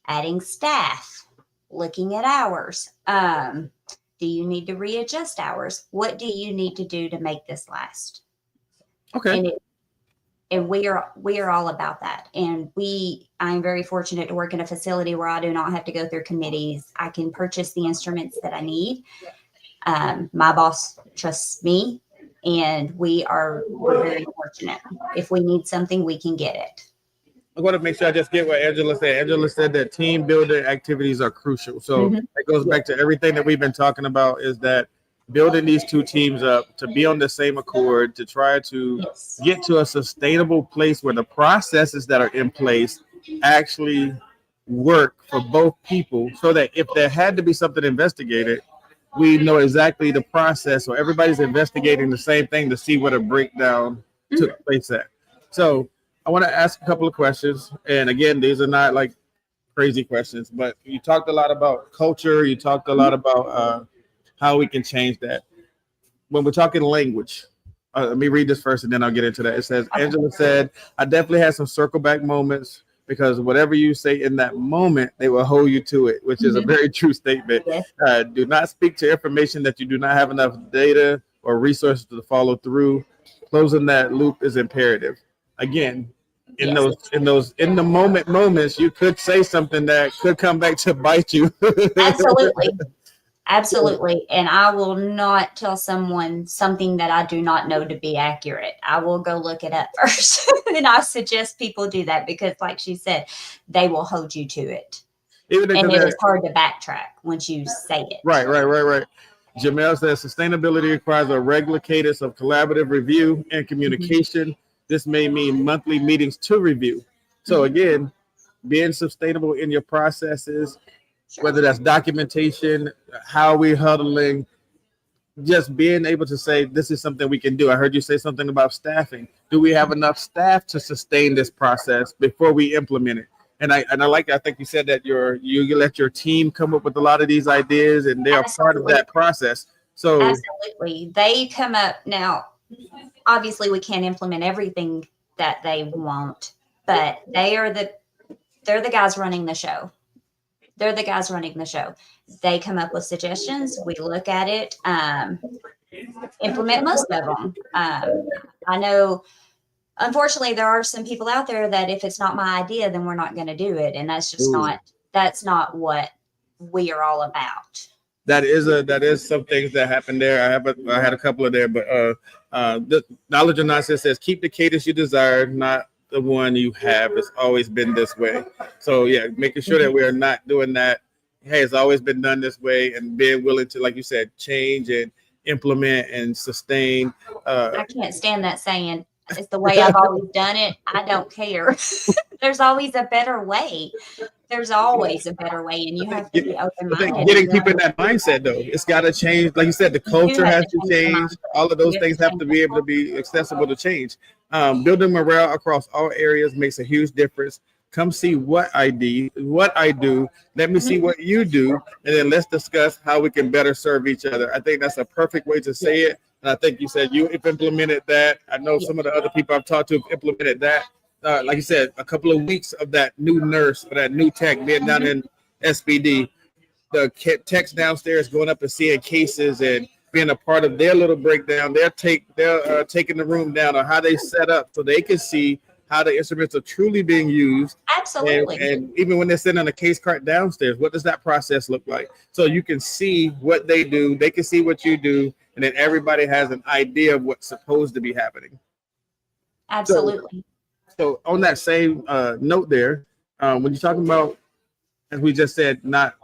adding staff, looking at hours. Do you need to readjust hours? What do you need to do to make this last? Okay. And we are all about that. And I'm very fortunate to work in a facility where I do not have to go through committees. I can purchase the instruments that I need. My boss trusts me, and we're very fortunate. If we need something, we can get it. I want to make sure I just get what Angela said. Angela said that team building activities are crucial. So it goes back to everything that we've been talking about, is that building these two teams up to be on the same accord, to try to get to a sustainable place where the processes that are in place actually work for both people, so that if there had to be something investigated, we know exactly the process, so everybody's investigating the same thing to see what a breakdown took place at. So I want to ask a couple of questions. And again, these are not like crazy questions, but you talked a lot about culture. You talked a lot about how we can change that. When we're talking language, let me read this first and then I'll get into that. It says, Angela said, I definitely had some circle back moments, because whatever you say in that moment, they will hold you to it, which is a very true statement. Do not speak to information that you do not have enough data or resources to follow through. Closing that loop is imperative. Again, in the moment moments, you could say something that could come back to bite you. Absolutely. And I will not tell someone something that I do not know to be accurate. I will go look it up first. And I suggest people do that, because like she said, they will hold you to it. And it is hard to backtrack once you say it. Right. Jamel says sustainability requires a regular cadence of collaborative review and communication. This may mean monthly meetings to review. So again, being sustainable in your processes, whether that's documentation, how we're huddling, just being able to say, this is something we can do. I heard you say something about staffing. Do we have enough staff to sustain this process before we implement it? And I think you said that you let your team come up with a lot of these ideas, and they are part of that process. So absolutely, they come up. Now, obviously we can't implement everything that they want, but they're the guys running the show. They're the guys running the show. They come up with suggestions. We look at it, implement most of them. I know, unfortunately, there are some people out there that if it's not my idea, then we're not going to do it. And that's just that's not what we are all about. That is some things that happen there. I had a couple of there, but the knowledge of nonsense says keep the cadence you desire, not the one you have. It's always been this way. So yeah, making sure that we are not doing that. Hey, it's always been done this way, and being willing to, like you said, change and implement and sustain. I can't stand that saying it's the way I've always done it. I don't care. There's always a better way. There's always a better way, and you have to be open-minded. Getting people in that mindset, though, it's got to change. Like you said, the culture has to change. All of those things have to be able to be accessible to change. Building morale across all areas makes a huge difference. Come see what I do. Let me see what you do, and then let's discuss how we can better serve each other. I think that's a perfect way to say it. And I think you said you've implemented that. I know some of the other people I've talked to have implemented that. Like you said, a couple of weeks of that new nurse or that new tech being down in SBD, the techs downstairs going up and seeing cases and being a part of their little breakdown. They're taking the room down or how they set up so they can see how the instruments are truly being used. Absolutely. And even when they're sitting on a case cart downstairs, what does that process look like? So you can see what they do, they can see what you do, and then everybody has an idea of what's supposed to be happening. Absolutely. So on that same note there, when you're talking about, as we just said, not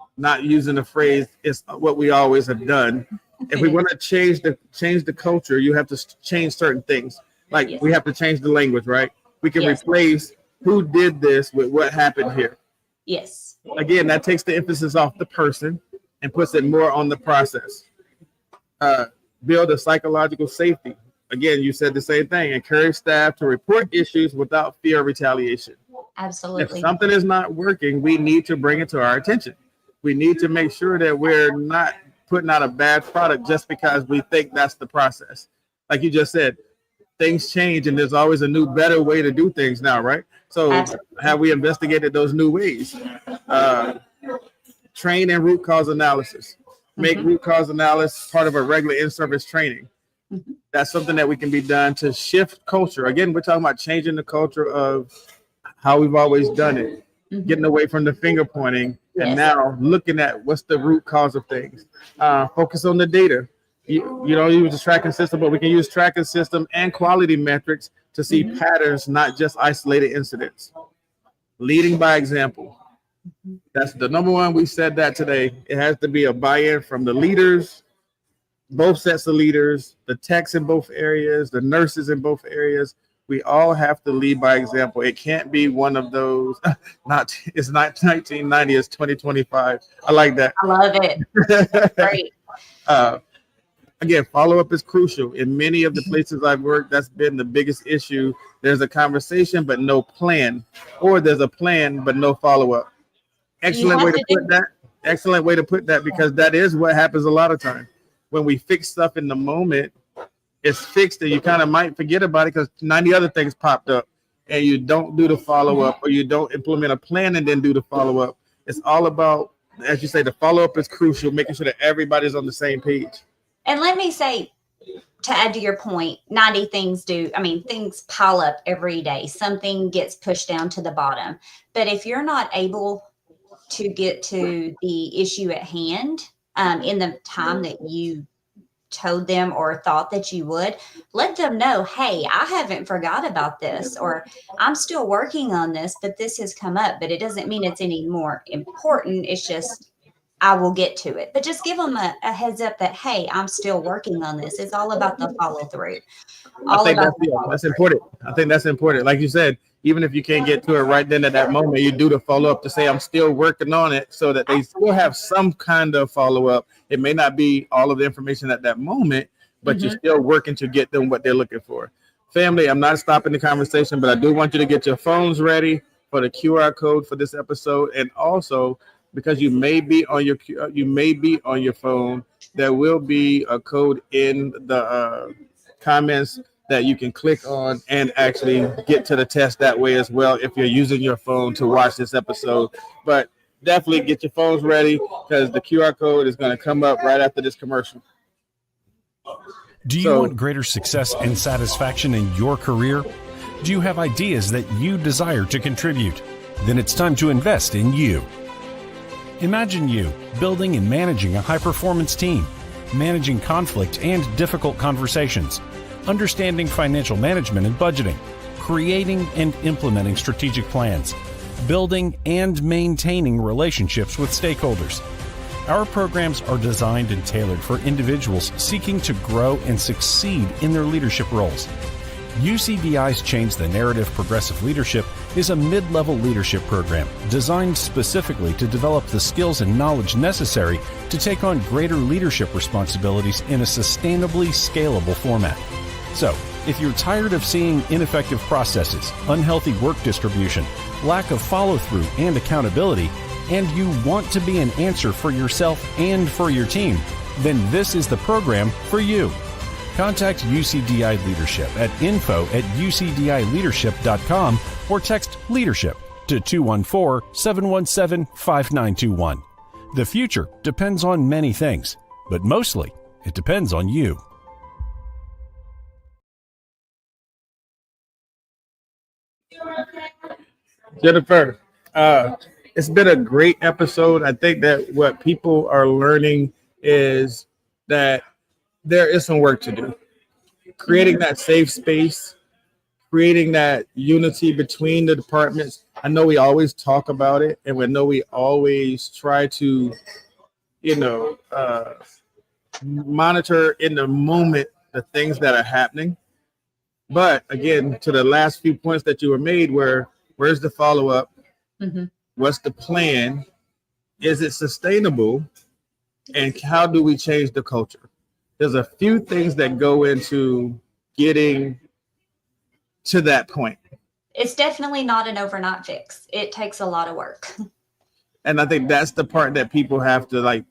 using the phrase "it's what we always have done." If we want to change the culture, you have to change certain things. Like we have to change the language, right? We can replace who did this with what happened here. Yes. Again, that takes the emphasis off the person and puts it more on the process. Build a psychological safety. Again, you said the same thing. Encourage staff to report issues without fear of retaliation. Absolutely. If something is not working, we need to bring it to our attention. We need to make sure that we're not putting out a bad product just because we think that's the process. Like you just said, things change and there's always a new, better way to do things now, right? So have we investigated those new ways? Train in root cause analysis. Make root cause analysis part of a regular in-service training. That's something that we can be done to shift culture. Again, we're talking about changing the culture of how we've always done it, getting away from the finger pointing, and now looking at what's the root cause of things. Focus on the data. You don't use the tracking system, but we can use tracking system and quality metrics to see patterns, not just isolated incidents. Leading by example. That's the number one. We said that today. It has to be a buy-in from the leaders, both sets of leaders, the techs in both areas, the nurses in both areas. We all have to lead by example. It can't be one of those. It's not 1990, it's 2025. I like that. I love it. Great. Again, follow-up is crucial. In many of the places I've worked, that's been the biggest issue. There's a conversation, but no plan. Or there's a plan, but no follow-up. Excellent way to put that. Excellent way to put that, because that is what happens a lot of times. When we fix stuff in the moment, it's fixed and you kind of might forget about it because 90 other things popped up and you don't do the follow-up or you don't implement a plan and then do the follow-up. It's all about, as you say, the follow-up is crucial, making sure that everybody's on the same page. And let me say, to add to your point, 90 things things pile up every day. Something gets pushed down to the bottom. But if you're not able to get to the issue at hand in the time that you told them or thought that you would, let them know, hey, I haven't forgot about this, or I'm still working on this, but this has come up, but it doesn't mean it's any more important. It's just, I will get to it. But just give them a heads up that, hey, I'm still working on this. It's all about the follow through. That's important. I think that's important. Like you said, even if you can't get to it right then at that moment, you do the follow up to say, I'm still working on it, so that they still have some kind of follow up. It may not be all of the information at that moment, but you're still working to get them what they're looking for. Family, I'm not stopping the conversation, but I do want you to get your phones ready for the QR code for this episode. And also, because you may be on your phone, there will be a code in the comments that you can click on and actually get to the test that way as well if you're using your phone to watch this episode. But definitely get your phones ready because the QR code is going to come up right after this commercial. Do you want greater success and satisfaction in your career? Do you have ideas that you desire to contribute? Then it's time to invest in you. Imagine you building and managing a high-performance team, managing conflict and difficult conversations, understanding financial management and budgeting, creating and implementing strategic plans, building and maintaining relationships with stakeholders. Our programs are designed and tailored for individuals seeking to grow and succeed in their leadership roles. UCDI's Change the Narrative Progressive Leadership is a mid-level leadership program designed specifically to develop the skills and knowledge necessary to take on greater leadership responsibilities in a sustainably scalable format. So, if you're tired of seeing ineffective processes, unhealthy work distribution, lack of follow-through and accountability, and you want to be an answer for yourself and for your team, then this is the program for you. Contact UCDI Leadership at info@ucdileadership.com or text LEADERSHIP to 214-717-5921. The future depends on many things, but mostly it depends on you. Jennifer, it's been a great episode. I think that what people are learning is that there is some work to do. Creating that safe space, creating that unity between the departments. I know we always talk about it, and we know we always try to, monitor in the moment the things that are happening. But again, to the last few points that you were made, where's the follow-up? Mm-hmm. What's the plan? Is it sustainable? And how do we change the culture? There's a few things that go into getting to that point. It's definitely not an overnight fix. It takes a lot of work. And I think that's the part that people have to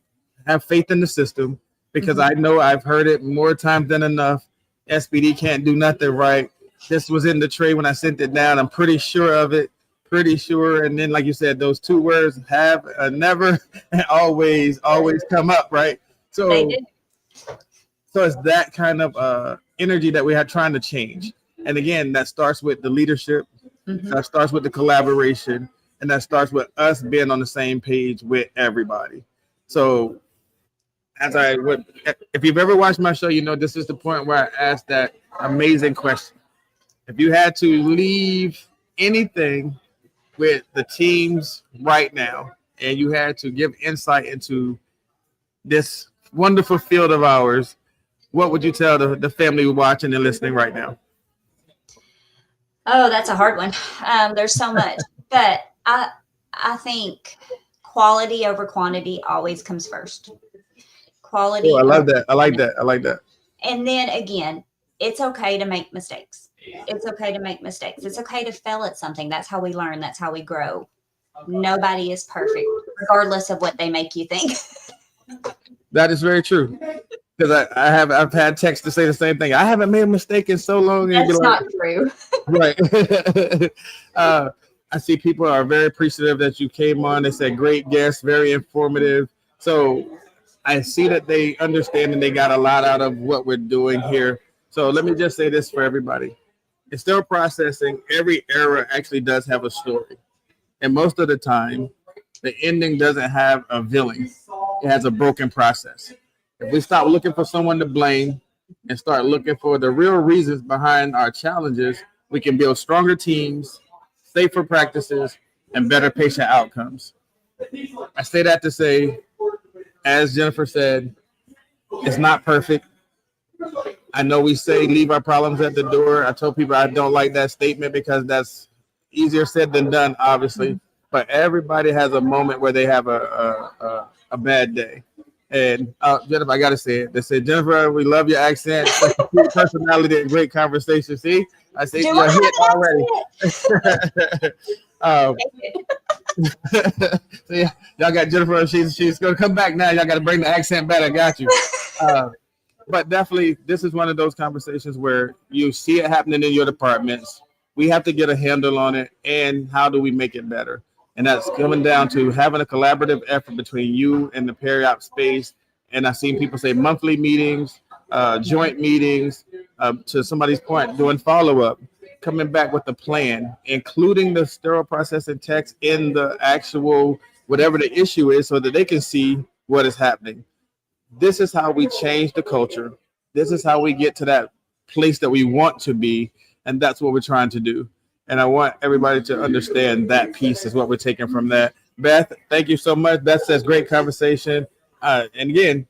have faith in the system, because I know I've heard it more times than enough. SPD can't do nothing right. This was in the tray when I sent it down. I'm pretty sure of it. Pretty sure. And then, like you said, those two words, have, never, and always come up, right? So it's that kind of energy that we are trying to change. And again, that starts with the leadership, that starts with the collaboration, and that starts with us being on the same page with everybody. So if you've ever watched my show, you know this is the point where I ask that amazing question. If you had to leave anything with the teams right now, and you had to give insight into this wonderful field of ours, what would you tell the family watching and listening right now? Oh, that's a hard one. There's so much, but I think quality over quantity always comes first. Quality. Oh, I love that. I like that. And then again, it's okay to make mistakes. It's okay to make mistakes. It's okay to fail at something. That's how we learn. That's how we grow. Nobody is perfect, regardless of what they make you think. That is very true. Because I've had texts to say the same thing. I haven't made a mistake in so long. That's not true. Right. I see people are very appreciative that you came on. They said great guest, very informative. So I see that they understand and they got a lot out of what we're doing here. So let me just say this for everybody. It's still processing. Every era actually does have a story. And most of the time, the ending doesn't have a villain. It has a broken process. If we stop looking for someone to blame and start looking for the real reasons behind our challenges, we can build stronger teams, safer practices, and better patient outcomes. I say that to say, as Jennifer said, it's not perfect. I know we say leave our problems at the door. I told people I don't like that statement because that's easier said than done, obviously. But everybody has a moment where they have a bad day. And Jennifer, I got to say it. They said, Jennifer, we love your accent, personality, and great conversation. See, I say you're hit already. So yeah, y'all got Jennifer. She's going to come back now. Y'all got to bring the accent back. I got you. But definitely, this is one of those conversations where you see it happening in your departments. We have to get a handle on it, and how do we make it better? And that's coming down to having a collaborative effort between you and the peri-op space. And I've seen people say monthly meetings, joint meetings, to somebody's point, doing follow-up, coming back with a plan, including the sterile processing text in the actual, whatever the issue is, so that they can see what is happening. This is how we change the culture. This is how we get to that place that we want to be. And that's what we're trying to do. And I want everybody to understand that piece is what we're taking from that. Beth, thank you so much. Beth says great conversation. And again,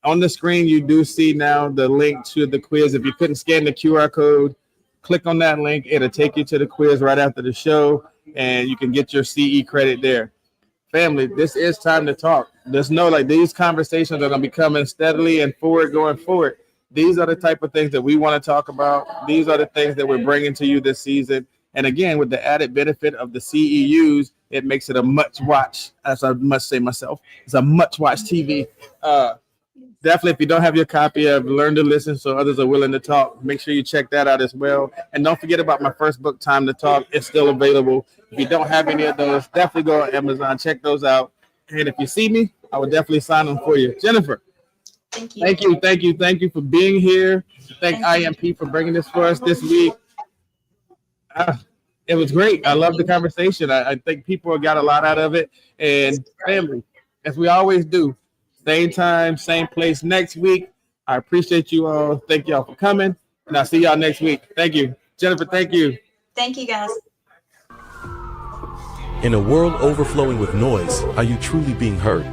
on the screen, you do see now the link to the quiz. If you couldn't scan the QR code, click on that link. It'll take you to the quiz right after the show, and you can get your CE credit there. Family, this is time to talk. There's no, like, these conversations are going to be coming steadily and going forward. These are the type of things that we want to talk about. These are the things that we're bringing to you this season. And again, with the added benefit of the CEUs, it makes it a much watch, as I must say myself, it's a much watch TV. Definitely, if you don't have your copy of Learn to Listen So Others Are Willing to Talk, make sure you check that out as well. And don't forget about my first book, Time to Talk. It's still available. If you don't have any of those, definitely go on Amazon, check those out. And if you see me, I will definitely sign them for you. Jennifer. Thank you. Thank you for being here. Thank IMP for bringing this for us this week. It was great. I love the conversation. I think people got a lot out of it. And family, as we always do, same time, same place next week. I appreciate you all. Thank y'all for coming. And I'll see y'all next week. Thank you. Jennifer, thank you. Thank you, guys. In a world overflowing with noise, are you truly being heard?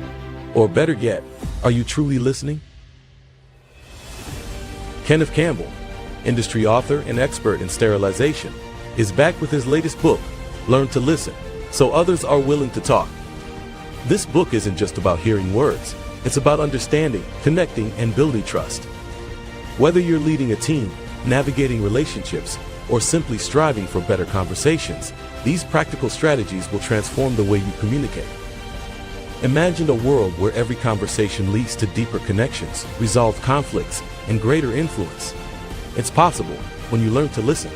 Or better yet, are you truly listening? Kenneth Campbell, industry author and expert in sterilization, is back with his latest book, Learn to Listen, So Others Are Willing to Talk. This book isn't just about hearing words. It's about understanding, connecting, and building trust. Whether you're leading a team, navigating relationships, or simply striving for better conversations, these practical strategies will transform the way you communicate. Imagine a world where every conversation leads to deeper connections, resolved conflicts, and greater influence. It's possible when you learn to listen.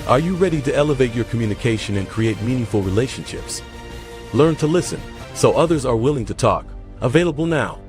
Are you ready to elevate your communication and create meaningful relationships? Learn to listen, so others are willing to talk. Available now.